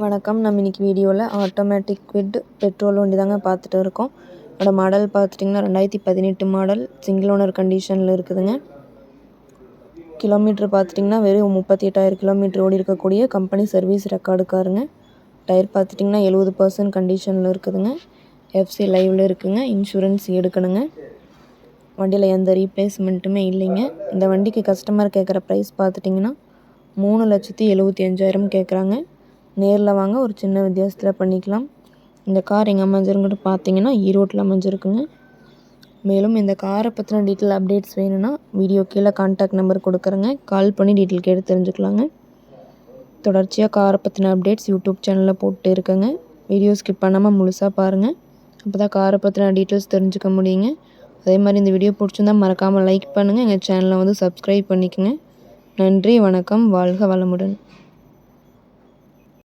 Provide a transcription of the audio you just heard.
வணக்கம். நம்ம இன்றைக்கி வீடியோவில் ஆட்டோமேட்டிக் குவிட் பெட்ரோல் வண்டி தாங்க பார்த்துட்டு இருக்கோம். இதோட மாடல் பார்த்துட்டிங்கன்னா 2018 மாடல், சிங்கிள் ஓனர் கண்டிஷனில் இருக்குதுங்க. கிலோமீட்டர் பார்த்துட்டிங்கன்னா வெறும் 38,000 கிலோமீட்டர் ஓடி இருக்கக்கூடிய கம்பெனி சர்வீஸ் ரெக்கார்டு காருங்க. டயர் பார்த்துட்டிங்கன்னா 70% கண்டிஷனில் இருக்குதுங்க. எஃப்சி லைவில் இருக்குதுங்க. இன்சூரன்ஸ் எடுக்கணுங்க. வண்டியில் எந்த ரீப்ளேஸ்மெண்ட்டுமே இல்லைங்க. இந்த வண்டிக்கு கஸ்டமர் கேட்குற ப்ரைஸ் பார்த்துட்டிங்கன்னா 3,75,000 கேட்குறாங்க. நேரில் வாங்க, ஒரு சின்ன வித்தியாசத்தில் பண்ணிக்கலாம். இந்த கார் எங்கே அமைஞ்சிருக்குன்னு பார்த்தீங்கன்னா ஈரோட்டில் அமைஞ்சிருக்குங்க. மேலும் இந்த காரை பற்றின டீட்டெயில் அப்டேட்ஸ் வேணும்னா வீடியோ கீழே கான்டாக்ட் நம்பர் கொடுக்குறேங்க. கால் பண்ணி டீட்டெயில் கேட்டு தெரிஞ்சுக்கலாங்க. தொடர்ச்சியாக காரை பற்றின அப்டேட்ஸ் யூடியூப் சேனலில் போட்டு இருக்கேங்க. வீடியோ ஸ்கிப் பண்ணாமல் முழுசாக பாருங்கள். அப்போ தான் காரை பற்றின டீட்டெயில்ஸ் தெரிஞ்சுக்க முடியுங்க. அதே மாதிரி இந்த வீடியோ பிடிச்சிருந்தால் மறக்காமல் லைக் பண்ணுங்கள். எங்கள் சேனலை சப்ஸ்கிரைப் பண்ணிக்கோங்க. நன்றி, வணக்கம், வாழ்க வளமுடன்.